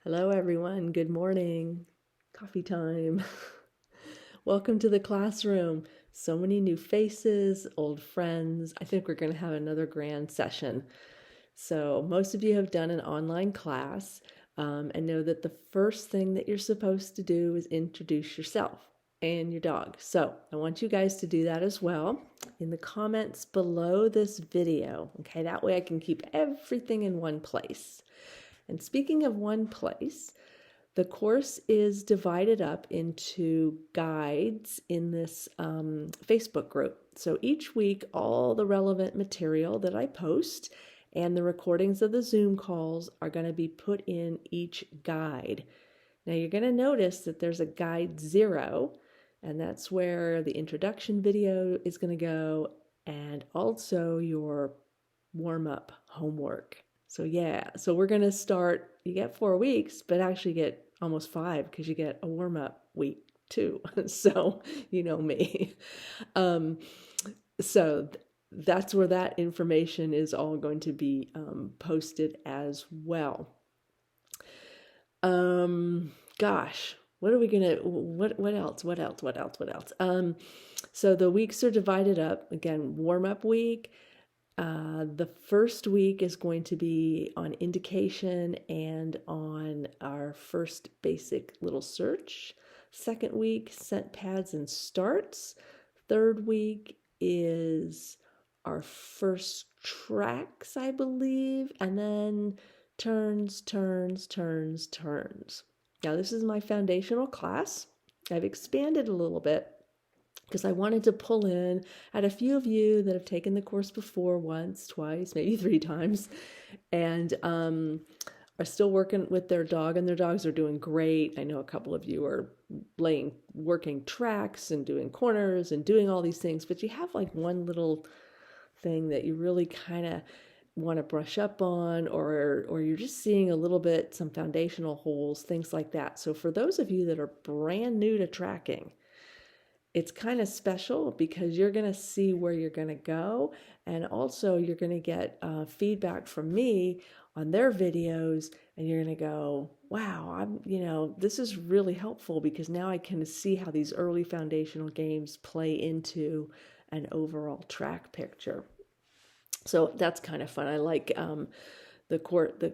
Hello, everyone. Good morning. Coffee time. Welcome to the classroom. So many new faces, old friends. I think we're going to have another grand session. So, most of you have done an online class and know that the first thing that you're supposed to do is introduce yourself and your dog. So, I want you guys to do that as well in the comments below this video. Okay, that way I can keep everything in one place. And speaking of one place, the course is divided up into guides in this Facebook group. So each week, all the relevant material that I post and the recordings of the Zoom calls are going to be put in each guide. Now you're going to notice that there's a guide 0, and that's where the introduction video is going to go, and also your warm-up homework. So we're going to start, you get 4 weeks, but actually get almost 5 because you get a warm-up week too. So you know me. Um, so that's where that information is all going to be posted as well. Gosh, what are we gonna, what else? So the weeks are divided up. Again, warm-up week. The first week is going to be on indication and on our first basic little search. Second week, scent pads and starts. Third week is our first tracks, I believe, and then turns. Now, this is my foundational class. I've expanded a little bit because I wanted to pull in at a few of you that have taken the course before, once, twice, maybe 3 times, and are still working with their dog, and their dogs are doing great. I know a couple of you are working tracks and doing corners and doing all these things, but you have like one little thing that you really kind of want to brush up on, or you're just seeing a little bit, some foundational holes, things like that. So for those of you that are brand new to tracking, it's kind of special because you're going to see where you're going to go, and also you're going to get feedback from me on their videos, and you're going to go, wow, this is really helpful because now I can see how these early foundational games play into an overall track picture. So that's kind of fun. I like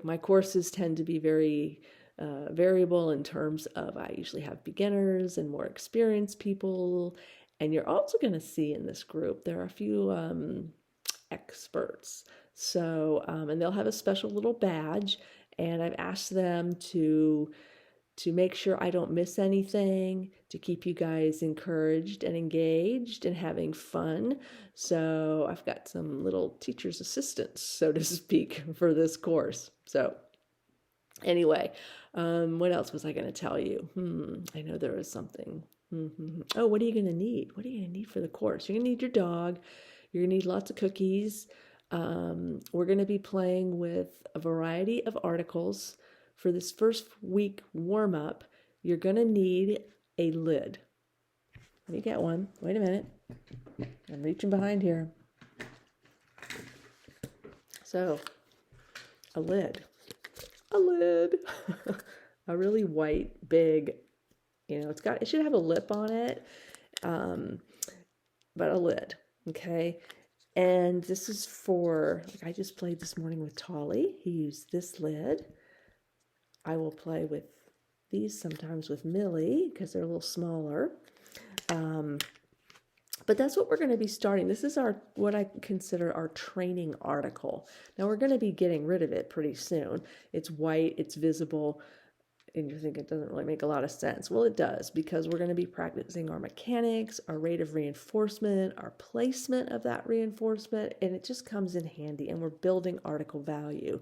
my courses tend to be very variable in terms of, I usually have beginners and more experienced people. And you're also going to see in this group, there are a few experts. So, and they'll have a special little badge, and I've asked them to make sure I don't miss anything, to keep you guys encouraged and engaged and having fun. So I've got some little teacher's assistants, so to speak, for this course. So anyway, what else was I going to tell you? I know there was something. Oh, what are you going to need? What are you going to need for the course? You're going to need your dog. You're going to need lots of cookies. We're going to be playing with a variety of articles. For this first week warm-up, you're going to need a lid. Let me get one. Wait a minute. I'm reaching behind here. So, a lid. A really white, big, it should have a lip on it, but a lid, okay? And this is for, I just played this morning with Tolly. He used this lid. I will play with these sometimes with Millie because they're a little smaller. But that's what we're going to be starting. This is what I consider our training article. Now we're going to be getting rid of it pretty soon. It's white, it's visible, and you think it doesn't really make a lot of sense. Well, it does, because we're going to be practicing our mechanics, our rate of reinforcement, our placement of that reinforcement, and it just comes in handy, and we're building article value.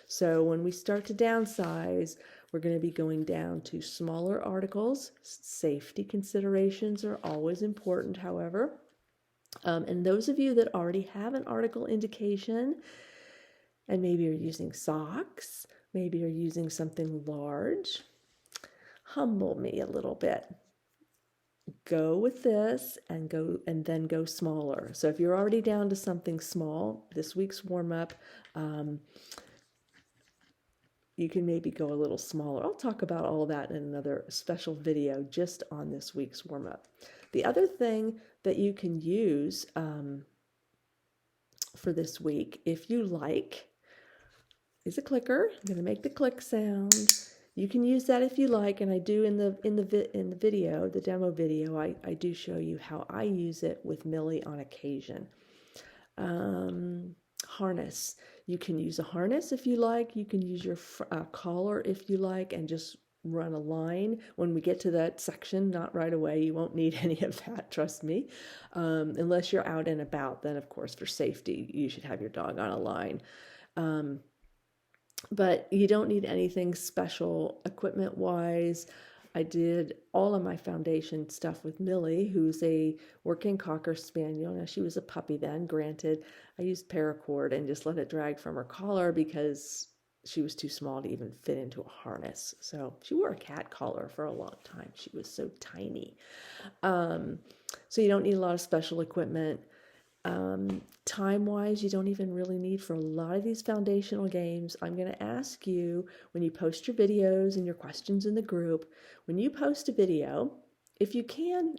So when we start to downsize, we're going to be going down to smaller articles. Safety considerations are always important, however. And those of you that already have an article indication, and maybe you're using socks, maybe you're using something large, humble me a little bit. Go with this and then go smaller. So if you're already down to something small, this week's warm-up, you can maybe go a little smaller. I'll talk about all that in another special video just on this week's warm-up. The other thing that you can use for this week, if you like, is a clicker. I'm going to make the click sound. You can use that if you like, and I do in the video, the demo video, I do show you how I use it with Millie on occasion. Harness. You can use a harness if you like. You can use your collar if you like, and just run a line. When we get to that section, not right away, you won't need any of that, trust me. Unless you're out and about, then of course for safety, you should have your dog on a line. But you don't need anything special equipment-wise. I did all of my foundation stuff with Millie, who's a working Cocker Spaniel. Now, she was a puppy then, granted. I used paracord and just let it drag from her collar because she was too small to even fit into a harness. So she wore a cat collar for a long time. She was so tiny. So you don't need a lot of special equipment. Time-wise, you don't even really need for a lot of these foundational games. I'm going to ask you, when you post your videos and your questions in the group, when you post a video, if you can,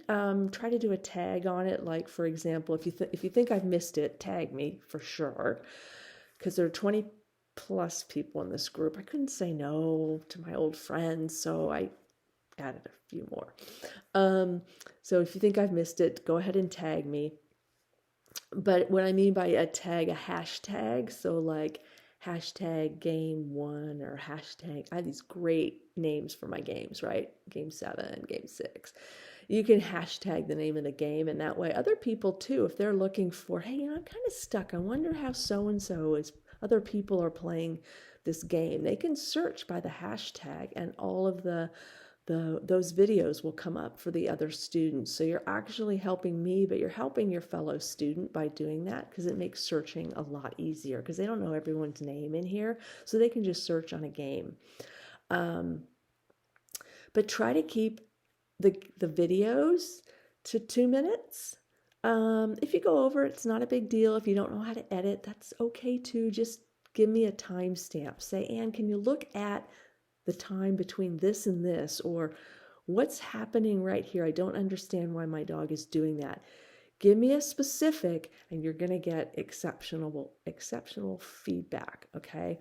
try to do a tag on it. Like, for example, if you think I've missed it, tag me for sure, because there are 20 plus people in this group. I couldn't say no to my old friends, so I added a few more. So if you think I've missed it, go ahead and tag me. But what I mean by a tag, a hashtag, so like hashtag game 1 or hashtag, I have these great names for my games, right? Game 7, game 6. You can hashtag the name of the game, and that way other people too, if they're looking for, hey, I'm kind of stuck, I wonder how so-and-so is, other people are playing this game, they can search by the hashtag, and all of those videos will come up for the other students. So you're actually helping me, but you're helping your fellow student by doing that, because it makes searching a lot easier, because they don't know everyone's name in here, so they can just search on a game. But try to keep the videos to 2 minutes. If you go over, it's not a big deal. If you don't know how to edit, that's okay too. Just give me a timestamp. Say, Anne, can you look at the time between this and this, or what's happening right here? I don't understand why my dog is doing that. Give me a specific, and you're going to get exceptional feedback, okay?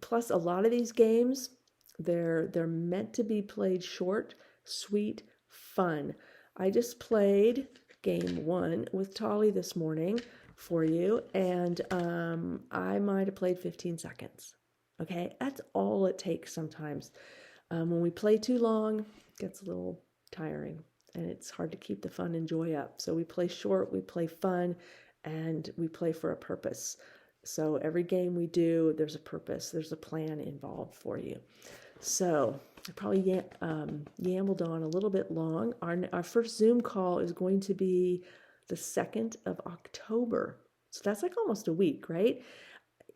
Plus, a lot of these games, they're meant to be played short, sweet, fun. I just played game 1 with Tolly this morning for you, and I might have played 15 seconds. Okay, that's all it takes sometimes. When we play too long, it gets a little tiring, and it's hard to keep the fun and joy up. So we play short, we play fun, and we play for a purpose. So every game we do, there's a purpose, there's a plan involved for you. So I probably yambled on a little bit long. Our first Zoom call is going to be the 2nd of October. So that's like almost a week, right?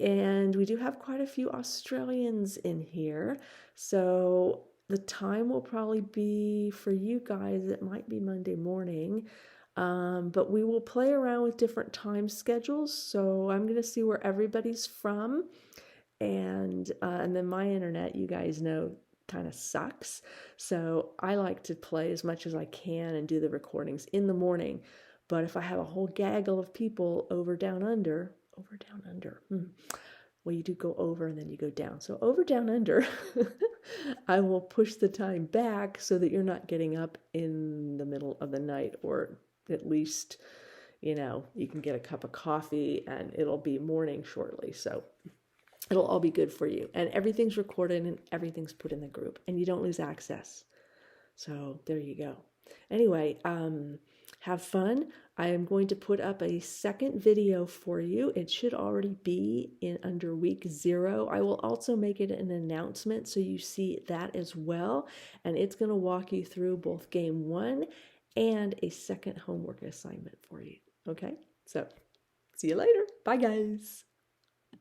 And we do have quite a few Australians in here. So the time will probably be, for you guys, it might be Monday morning. But we will play around with different time schedules. So I'm going to see where everybody's from. And then my internet, you guys know, kind of sucks. So I like to play as much as I can and do the recordings in the morning. But if I have a whole gaggle of people over, down, under, well, you do go over and then you go down. So over, down, under, I will push the time back so that you're not getting up in the middle of the night, or at least, you can get a cup of coffee and it'll be morning shortly. So it'll all be good for you. And everything's recorded and everything's put in the group, and you don't lose access. So there you go. Anyway, have fun. I am going to put up a second video for you. It should already be in under week 0. I will also make it an announcement so you see that as well. And it's going to walk you through both game 1 and a second homework assignment for you. Okay? So see you later. Bye, guys.